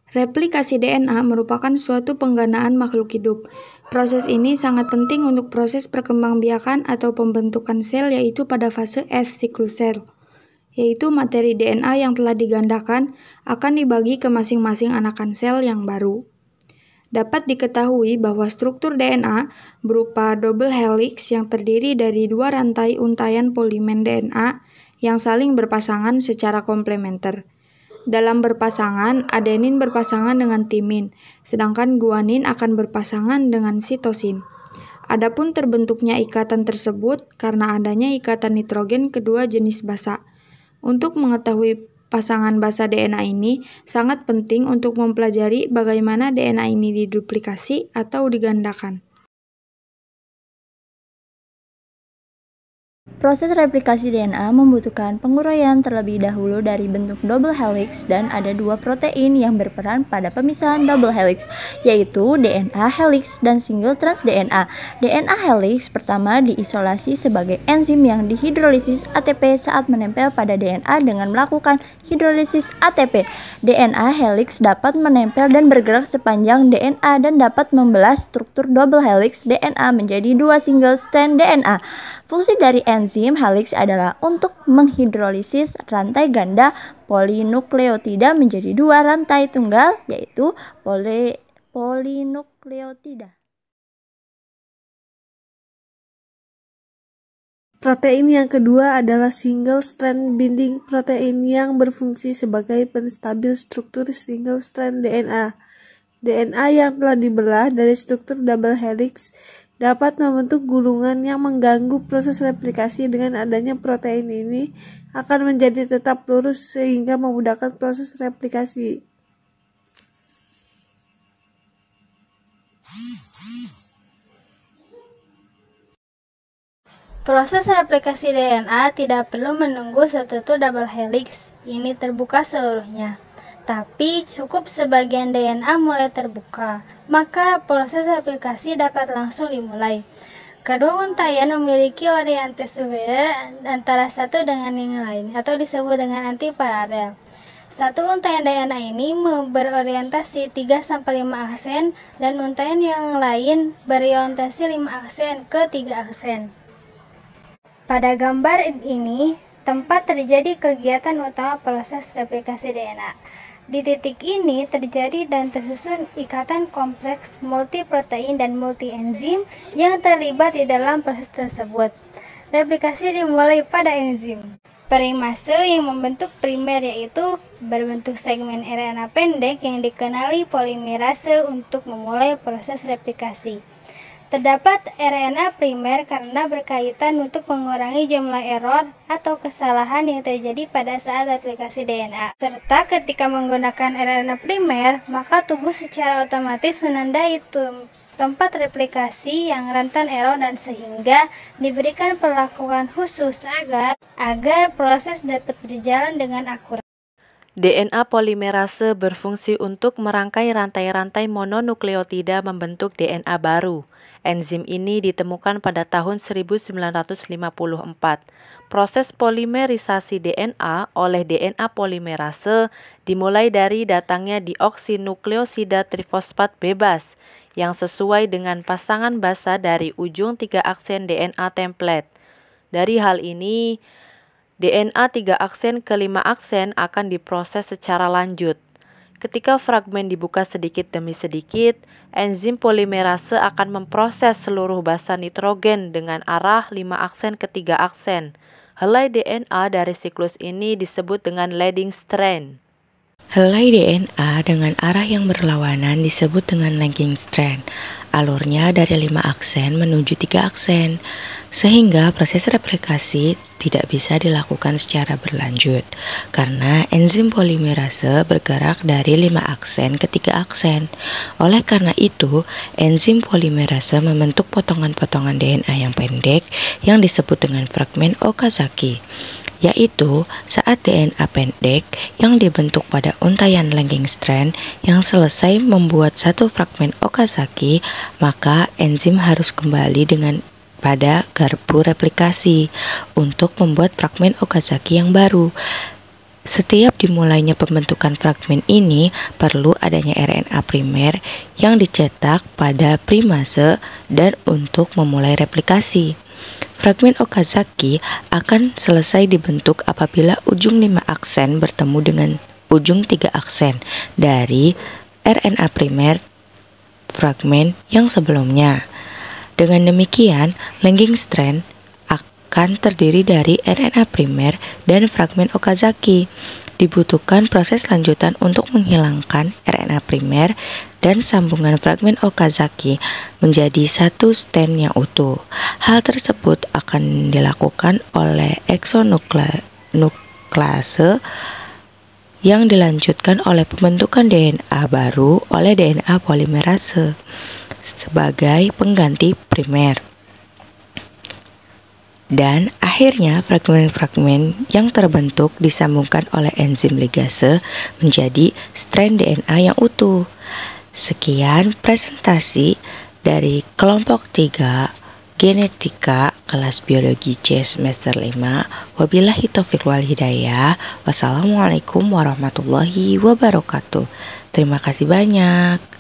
Replikasi DNA merupakan suatu pengganaan makhluk hidup. Proses ini sangat penting untuk proses perkembangbiakan atau pembentukan sel, yaitu pada fase S siklus sel, yaitu materi DNA yang telah digandakan akan dibagi ke masing-masing anakan sel yang baru. Dapat diketahui bahwa struktur DNA berupa double helix yang terdiri dari dua rantai untaian polimer DNA yang saling berpasangan secara komplementer. Dalam berpasangan, adenin berpasangan dengan timin, sedangkan guanin akan berpasangan dengan sitosin. Adapun terbentuknya ikatan tersebut karena adanya ikatan nitrogen kedua jenis basa. Untuk mengetahui pasangan basa DNA ini, sangat penting untuk mempelajari bagaimana DNA ini diduplikasi atau digandakan. Proses replikasi DNA membutuhkan penguraian terlebih dahulu dari bentuk double helix dan ada dua protein yang berperan pada pemisahan double helix, yaitu DNA helix dan single trans DNA. DNA helix pertama diisolasi sebagai enzim yang dihidrolisis ATP saat menempel pada DNA dengan melakukan hidrolisis ATP. DNA helix dapat menempel dan bergerak sepanjang DNA dan dapat membelah struktur double helix DNA menjadi dua single strand DNA. Fungsi dari enzim helix adalah untuk menghidrolisis rantai ganda polinukleotida menjadi dua rantai tunggal, yaitu polinukleotida. Protein yang kedua adalah single strand binding protein yang berfungsi sebagai penstabil struktur single strand DNA. DNA yang telah dibelah dari struktur double helix dapat membentuk gulungan yang mengganggu proses replikasi. Dengan adanya protein ini akan menjadi tetap lurus sehingga memudahkan proses replikasi. Proses replikasi DNA tidak perlu menunggu struktur double helix ini terbuka seluruhnya, tapi cukup sebagian DNA mulai terbuka, maka proses replikasi dapat langsung dimulai. Kedua untaian memiliki orientasi berbeda antara satu dengan yang lain, atau disebut dengan antiparalel. Satu untaian DNA ini berorientasi 3-5 aksen, dan untaian yang lain berorientasi 5 aksen ke 3 aksen. Pada gambar ini, tempat terjadi kegiatan utama proses replikasi DNA. Di titik ini terjadi dan tersusun ikatan kompleks multiprotein dan multienzim yang terlibat di dalam proses tersebut. Replikasi dimulai pada enzim perimase yang membentuk primer, yaitu berbentuk segmen RNA pendek yang dikenali polimerase untuk memulai proses replikasi. Terdapat RNA primer karena berkaitan untuk mengurangi jumlah error atau kesalahan yang terjadi pada saat replikasi DNA. Serta ketika menggunakan RNA primer, maka tubuh secara otomatis menandai tempat replikasi yang rentan error dan sehingga diberikan perlakuan khusus agar proses dapat berjalan dengan akurat. DNA polimerase berfungsi untuk merangkai rantai-rantai mononukleotida membentuk DNA baru. Enzim ini ditemukan pada tahun 1954. Proses polimerisasi DNA oleh DNA polimerase dimulai dari datangnya deoksinukleosida trifosfat bebas yang sesuai dengan pasangan basa dari ujung 3 aksen DNA template. Dari hal ini, DNA 3 aksen ke 5 aksen akan diproses secara lanjut. Ketika fragmen dibuka sedikit demi sedikit, enzim polimerase akan memproses seluruh basa nitrogen dengan arah 5 aksen ke 3 aksen. Helai DNA dari siklus ini disebut dengan leading strand. Helai DNA dengan arah yang berlawanan disebut dengan lagging strand. Alurnya dari 5 aksen menuju 3 aksen, sehingga proses replikasi tidak bisa dilakukan secara berlanjut karena enzim polimerase bergerak dari 5 aksen ke 3 aksen. Oleh karena itu, enzim polimerase membentuk potongan-potongan DNA yang pendek yang disebut dengan fragmen Okazaki, yaitu saat DNA pendek yang dibentuk pada untaian lagging strand yang selesai membuat satu fragmen Okazaki, maka enzim harus kembali pada garpu replikasi untuk membuat fragmen Okazaki yang baru. Setiap dimulainya pembentukan fragmen ini perlu adanya RNA primer yang dicetak pada primase dan untuk memulai replikasi. Fragmen Okazaki akan selesai dibentuk apabila ujung 5 aksen bertemu dengan ujung 3 aksen dari RNA primer fragmen yang sebelumnya. Dengan demikian, linking strand akan terdiri dari RNA primer dan fragmen Okazaki. Dibutuhkan proses lanjutan untuk menghilangkan RNA primer dan sambungan fragmen Okazaki menjadi satu strand yang utuh. Hal tersebut akan dilakukan oleh exonuklease yang dilanjutkan oleh pembentukan DNA baru oleh DNA polimerase sebagai pengganti primer. Dan akhirnya fragmen-fragmen yang terbentuk disambungkan oleh enzim ligase menjadi strand DNA yang utuh. Sekian presentasi dari kelompok 3 Genetika kelas Biologi C semester 5. Wabillahi taufiq wal hidayah. Wassalamualaikum warahmatullahi wabarakatuh. Terima kasih banyak.